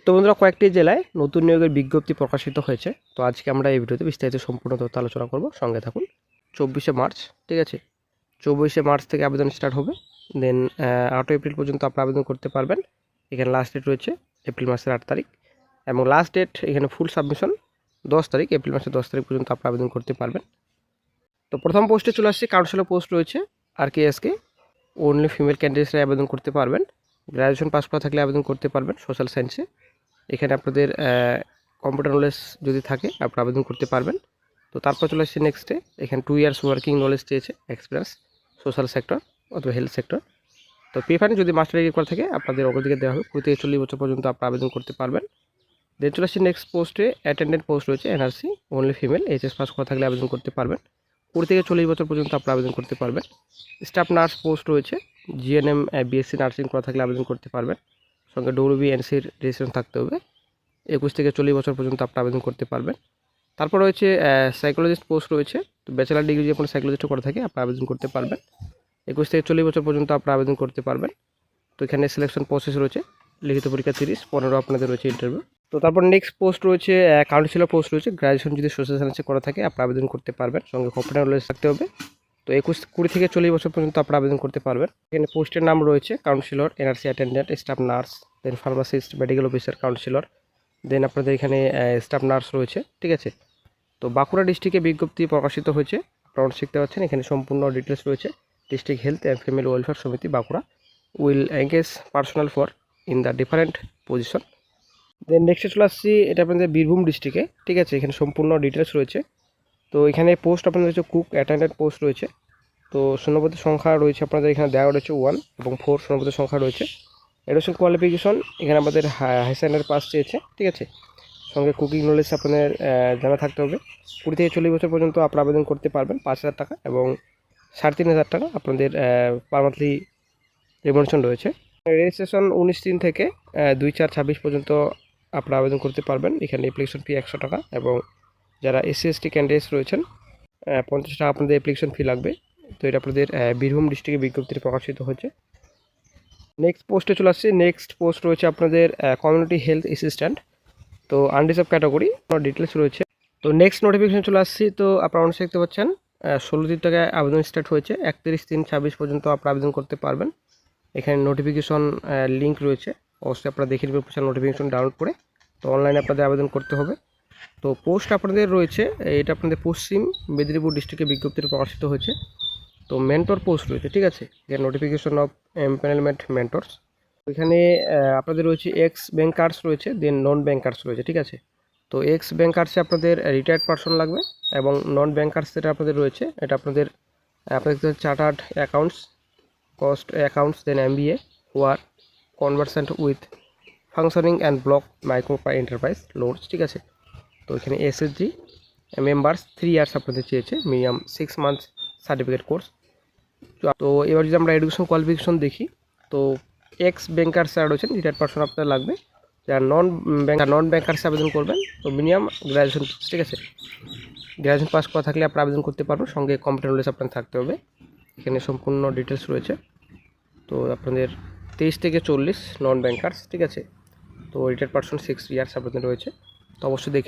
তো বন্ধুরা, কয়েকটি জেলায় নতুন নিয়োগের বিজ্ঞপ্তি প্রকাশিত হয়েছে। তো আজকে আমরা এই ভিডিওতে বিস্তারিত সম্পূর্ণ তথ্য আলোচনা করব, সঙ্গে থাকুন। 24শে মার্চ, ঠিক আছে, 24শে মার্চ থেকে আবেদন স্টার্ট হবে। দেন 8 এপ্রিল পর্যন্ত আপনি আবেদন করতে পারবেন। এখানে লাস্ট ডেট রয়েছে এপ্রিল মাসের 8 তারিখ, এবং লাস্ট ডেট এখানে ফুল সাবমিশন 10 তারিখ, এপ্রিল মাসের 10 তারিখ পর্যন্ত আপনি আবেদন করতে পারবেন। তো প্রথম পোস্টে চলে আসছে, কাউন্সিলর পোস্ট রয়েছে RKSK। অনলি ফিমেল ক্যান্ডিডেটসরা আবেদন করতে পারবেন। গ্র্যাজুয়েশন পাস করা থাকলে আবেদন করতে পারবেন সোশ্যাল সায়েন্সে। এখানে আপনাদের কম্পিউটার নলেজ যদি থাকে আপনি আবেদন করতে পারবেন। তো তারপর চলে আসছে নেক্সটে, এখানে 2 ইয়ার্স ওয়ার্কিং নলেজ চেয়েছে, এক্সপিরিয়েন্স সোশ্যাল সেক্টর অথবা হেলথ সেক্টর। তো প্রিফারেন্স যদি মাস্টার ডিগ্রি করা থাকে আপনাদের অগ্রাধিকার দেওয়া হবে। 20 থেকে 40 বছর পর্যন্ত আপনি আবেদন করতে পারবেন। দেন চলে আসছে নেক্সট পোস্টে, অ্যাটেন্ডেন্ট পোস্ট রয়েছে NRC। Only female, HS pass করা থাকলে আবেদন করতে পারবেন। 20 থেকে 40 বছর পর্যন্ত আপনি আবেদন করতে পারবেন। স্টাফ নার্স পোস্ট রয়েছে, GNM BSc নার্সিং করা থাকলে আবেদন করতে পারবেন। সঙ্গে WBNCর রেজিস্ট্রেশন থাকতে হবে। 21 থেকে 40 বছর পর্যন্ত আপনি আবেদন করতে পারবেন। তারপর রয়েছে সাইকোলজিস্ট পোস্ট রয়েছে। তো ব্যাচেলার ডিগ্রি যে কোনো সাইকোলজিস্ট করা থাকে আপনি আবেদন করতে পারবেন। 21 থেকে 40 বছর পর্যন্ত আপনি আবেদন করতে পারবেন। তো এখানে সিলেকশন প্রসেস রয়েছে, লিখিত পরীক্ষা 30, 15 আপনাদের রয়েছে ইন্টারভিউ। তো তারপর নেক্সট পোস্ট রয়েছে কাউন্সিলর পোস্ট রয়েছে। গ্র্যাজুয়েশন যদি সোশ্যাল সায়েন্সে করা থাকে আপনি আবেদন করতে পারবেন। সঙ্গে কম্পিউটার নলেজ থাকতে হবে। তো 20 থেকে 40 বছর পর্যন্ত আপনি আবেদন করতে পারবেন। এখানে পোস্টের নাম রয়েছে councillor, NRC attendant, staff nurse, then pharmacist, medical officer, councillor. Then আপনাদের এখানে স্টাফ নার্স রয়েছে, ঠিক আছে। তো বাঁকুড়া ডিস্ট্রিক্টে বিজ্ঞপ্তি প্রকাশিত হয়েছে, আপনারা শিখতে পাচ্ছেন। এখানে সম্পূর্ণ ডিটেলস রয়েছে। District health and family welfare Samiti Bankura will engage personal for in the different position. Then নেক্সটে চলে আসছি, এটা আপনাদের বীরভূম ডিস্ট্রিক্টে, ঠিক আছে। এখানে সম্পূর্ণ ডিটেলস রয়েছে। তো এখানে পোস্ট আপনাদের রয়েছে কুক অ্যাটেন্ডেন্ট পোস্ট রয়েছে। তো শূন্যপদের সংখ্যা রয়েছে আপনাদের এখানে দেওয়া রয়েছে 1 এবং 4 শূন্যপদের সংখ্যা রয়েছে। এডুকেশন কোয়ালিফিকেশন এখানে আমাদের হাই সেকেন্ডারি পাস চেয়েছে, ঠিক আছে। সঙ্গে কুকিং নলেজ আপনাদের জানা থাকতে হবে। 20 থেকে 40 বছর পর্যন্ত আপনারা আবেদন করতে পারবেন। 5,000 টাকা এবং 3,500 টাকা আপনাদের পার মান্থলি রেমুনেশন রয়েছে। রেজিস্ট্রেশন 19 থেকে 2/4/26 পর্যন্ত আপনারা আবেদন করতে পারবেন। এখানে অ্যাপ্লিকেশন ফি 100 টাকা, এবং যারা SC/ST ক্যান্ডিডেটস রয়েছেন 50 টাকা আপনাদের অ্যাপ্লিকেশন ফি লাগবে। তো এটা আপনাদের বীরভূম ডিস্ট্রিক্টে বিজ্ঞপ্তিতে প্রকাশিত হয়েছে। নেক্সট পোস্টে চলে আসছে। নেক্সট পোস্ট রয়েছে আপনাদের কমিউনিটি হেলথ অ্যাসিস্ট্যান্ট। তো আনরিজার্ভ ক্যাটাগরি ডিটেলস রয়েছে। তো নেক্সট নোটিফিকেশন চলে আসছি। তো আপনারা অনেক দেখতে পাচ্ছেন 16 থেকে আবেদন স্টার্ট হয়েছে। 31/3/26 পর্যন্ত আপনারা আবেদন করতে পারবেন। এখানে নোটিফিকেশন লিঙ্ক রয়েছে, অবশ্যই আপনারা দেখে নেবেন নোটিফিকেশন ডাউনলোড করে। তো অনলাইনে আপনাদের আবেদন করতে হবে। তো পোস্ট আপনাদের রয়েছে, এটা আপনাদের পশ্চিম মেদিনীপুর ডিস্ট্রিক্টে বিজ্ঞপ্তিতে প্রকাশিত হয়েছে। তো মেন্টর পোস্ট রয়েছে, ঠিক আছে। এখানে নোটিফিকেশন অফ এমপ্যানেলমেন্ট মেন্টরস। এখানে আপনাদের রয়েছে এক্স ব্যাংকার্স রয়েছে, দেন নন ব্যাংকার্স রয়েছে, ঠিক আছে। তো এক্স ব্যাংকার্সে আপনাদের রিটায়ার্ড পারসন লাগবে, এবং নন ব্যাংকার্স যেটা আপনাদের রয়েছে এটা আপনাদের chartered accounts, cost accounts, then MBA who are conversant with functioning and block micro enterprise loads, ঠিক আছে। তো এখানে SHG মেম্বার্স 3 ইয়ার্স আপনাদের চেয়েছে, মিনিমাম 6 মান্থস সার্টিফিকেট কোর্স। তো এবার যদি আমরা এডুকেশন কোয়ালিফিকেশন দেখি, তো এক্স ব্যাংকার্স যারা রয়েছেন রিটায়ার্ড পারসন আপনার লাগবে। যারা নন ব্যাংকার্সে আবেদন করবেন তো মিনিমাম গ্র্যাজুয়েশন, ঠিক আছে। গ্র্যাজুয়েশন পাস করা থাকলে আপনি আবেদন করতে পারবেন। সঙ্গে কম্পিউটার নলেজ আপনার থাকতে হবে। এখানে সম্পূর্ণ ডিটেলস রয়েছে। তো আপনাদের 23 থেকে 40 নন ব্যাংকার্স, ঠিক আছে। তো রিটায়ার্ড পারসন 6 ইয়ার্স আপনাদের রয়েছে। তো অবশ্যই দেখে